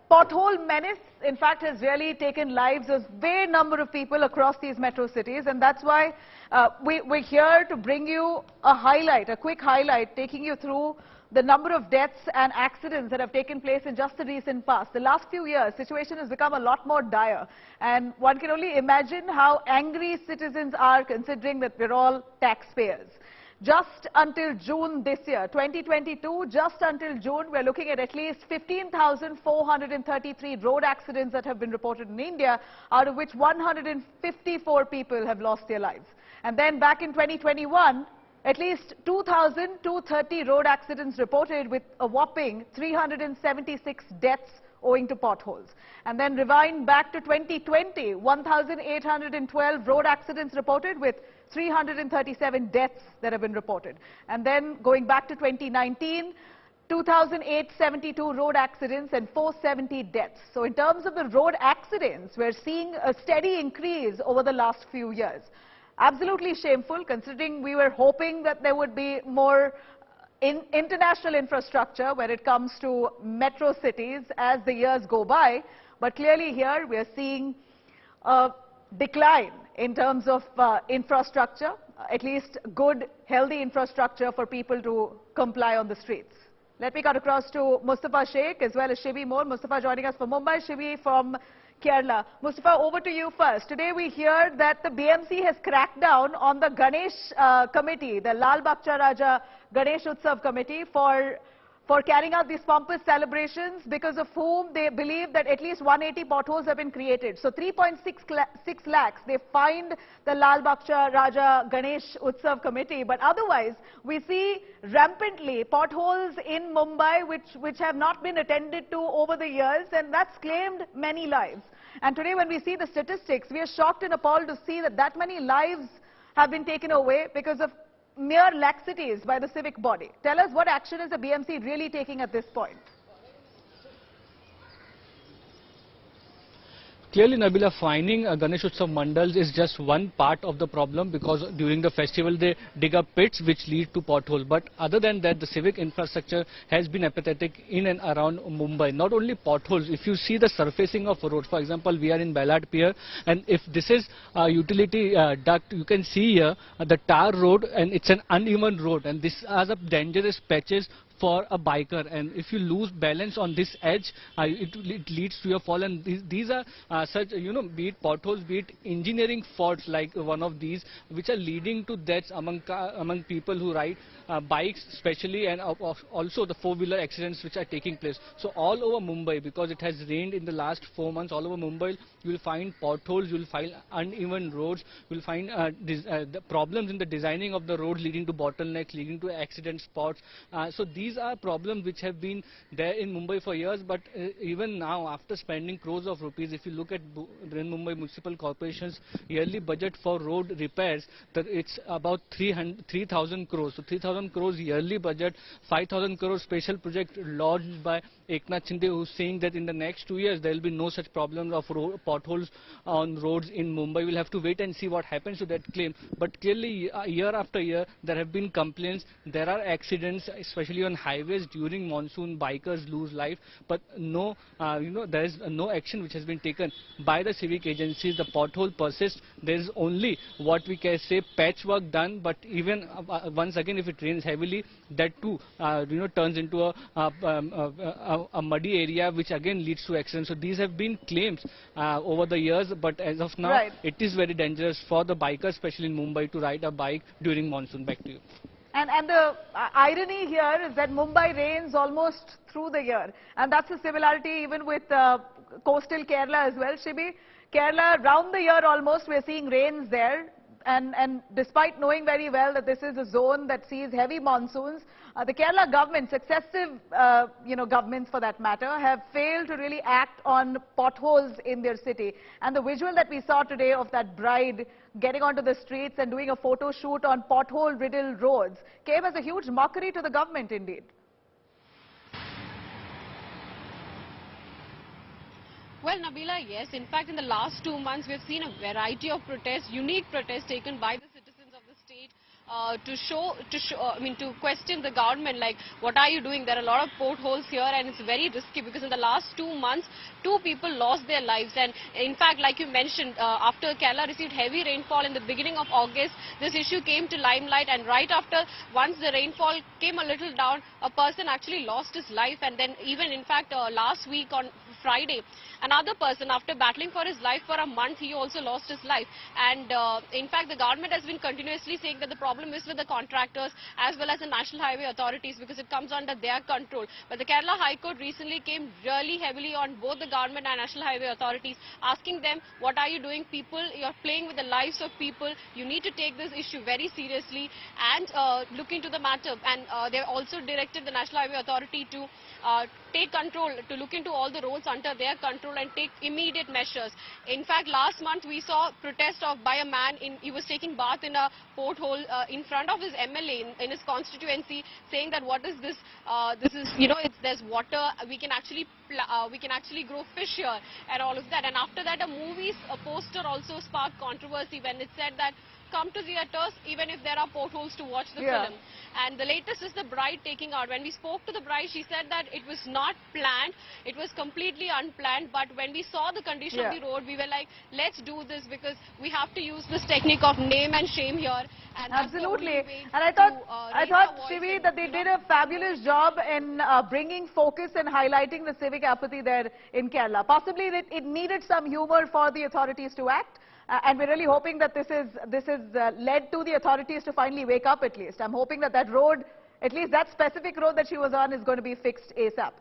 pothole menace, in fact, has really taken lives of a number of people across these metro cities, and that's why we're here to bring you a quick highlight, taking you through the number of deaths and accidents that have taken place in just the recent past. The last few years, the situation has become a lot more dire, and one can only imagine how angry citizens are, considering that we're all taxpayers. Just until June this year, 2022, just until June, we're looking at least 15,433 road accidents that have been reported in India, out of which 154 people have lost their lives. And then back in 2021, at least 2,230 road accidents reported, with a whopping 376 deaths owing to potholes. And then rewind back to 2020, 1,812 road accidents reported, with 337 deaths that have been reported. And then going back to 2019, 2,872 road accidents and 470 deaths. So in terms of the road accidents, we're seeing a steady increase over the last few years. Absolutely shameful, considering we were hoping that there would be more international infrastructure when it comes to metro cities as the years go by. But clearly here we are seeing a decline in terms of infrastructure, at least good, healthy infrastructure for people to comply on the streets. Let me cut across to Mustafa Sheikh as well as Shibi Moore. Mustafa joining us from Mumbai, Shibi from Kerala. Mustafa, over to you first. Today we hear that the BMC has cracked down on the Ganesh committee, the Lal Bakcha Raja Ganesh Utsav committee, for carrying out these pompous celebrations, because of whom they believe that at least 180 potholes have been created. So 3.6 lakhs they fined the Lal Bakcha Raja Ganesh Utsav committee. But otherwise, we see rampantly potholes in Mumbai which have not been attended to over the years, and that's claimed many lives. And today when we see the statistics, we are shocked and appalled to see that many lives have been taken away because of mere laxities by the civic body. Tell us, what action is the BMC really taking at this point? Clearly, Nabila, fining Ganesh Utsav Mandals is just one part of the problem, because during the festival they dig up pits which lead to potholes. But other than that, the civic infrastructure has been apathetic in and around Mumbai. Not only potholes, if you see the surfacing of roads, for example, we are in Ballard Pier, and if this is a utility duct, you can see here the tar road, and it's an uneven road, and these are the dangerous patches for a biker, and if you lose balance on this edge, it leads to your fall. And these are such, be it potholes, be it engineering faults like one of these, which are leading to deaths among people who ride bikes especially, and also the four-wheeler accidents which are taking place. So all over Mumbai, because it has rained in the last 4 months, all over Mumbai you will find potholes, you will find uneven roads, you will find the problems in the designing of the roads, leading to bottlenecks, leading to accident spots. So these are problems which have been there in Mumbai for years, but even now, after spending crores of rupees, if you look at Mumbai Municipal Corporation's yearly budget for road repairs, that it's about 3,000 crores. So 3,000 crores yearly budget, 5,000 crores special project lodged by Eknath Shinde, who's saying that in the next 2 years there will be no such problems of potholes on roads in Mumbai. We'll have to wait and see what happens to that claim. But clearly, year after year, there have been complaints. There are accidents, especially on highways during monsoon. Bikers lose life, but no, there is no action which has been taken by the civic agencies. The pothole persists. There is only what we can say patchwork done. But even once again, if it rains heavily, that too, turns into a muddy area, which again leads to accidents. So these have been claims over the years, but as of now, right, it is very dangerous for the bikers, especially in Mumbai, to ride a bike during monsoon. Back to you. And the irony here is that Mumbai rains almost through the year, and that's a similarity even with coastal Kerala as well, Shibi. Kerala, round the year almost, we're seeing rains there. And despite knowing very well that this is a zone that sees heavy monsoons, the Kerala government, successive governments for that matter, have failed to really act on potholes in their city. And the visual that we saw today of that bride getting onto the streets and doing a photo shoot on pothole-riddled roads came as a huge mockery to the government indeed. Well, Nabila, yes. In fact, in the last 2 months, we have seen a variety of protests, unique protests taken by the citizens of the state to question the government, like, what are you doing? There are a lot of potholes here, and it's very risky because in the last 2 months, 2 people lost their lives. And in fact, like you mentioned, after Kerala received heavy rainfall in the beginning of August, this issue came to limelight, and right after, once the rainfall came a little down, a person actually lost his life. And then even in fact last week on Friday, another person, after battling for his life for a month, he also lost his life. And in fact, the government has been continuously saying that the problem is with the contractors as well as the National Highway Authorities, because it comes under their control. But the Kerala High Court recently came really heavily on both the government and National Highway Authorities, asking them, what are you doing? People, you're playing with the lives of people. You need to take this issue very seriously and look into the matter. And they also directed the National Highway Authority to take control, to look into all the roads under their control and take immediate measures. In fact, last month we saw protest by a man, he was taking bath in a pothole in front of his MLA in his constituency, saying that what is this, this is, there's water, we can actually grow fish here and all of that. And after that, a poster also sparked controversy when it said that come to theatres even if there are potholes to watch the film. And the latest is the bride taking out. When we spoke to the bride, she said that it was not planned, it was completely unplanned, but when we saw the condition of the road, we were like, let's do this, because we have to use this technique of name and shame here. And absolutely. And I thought, Shivi, that they did a fabulous job in bringing focus and highlighting the civic apathy there in Kerala. Possibly it needed some humor for the authorities to act. And we're really hoping that this has led to the authorities to finally wake up at least. I'm hoping that that road, at least that specific road that she was on, is going to be fixed ASAP.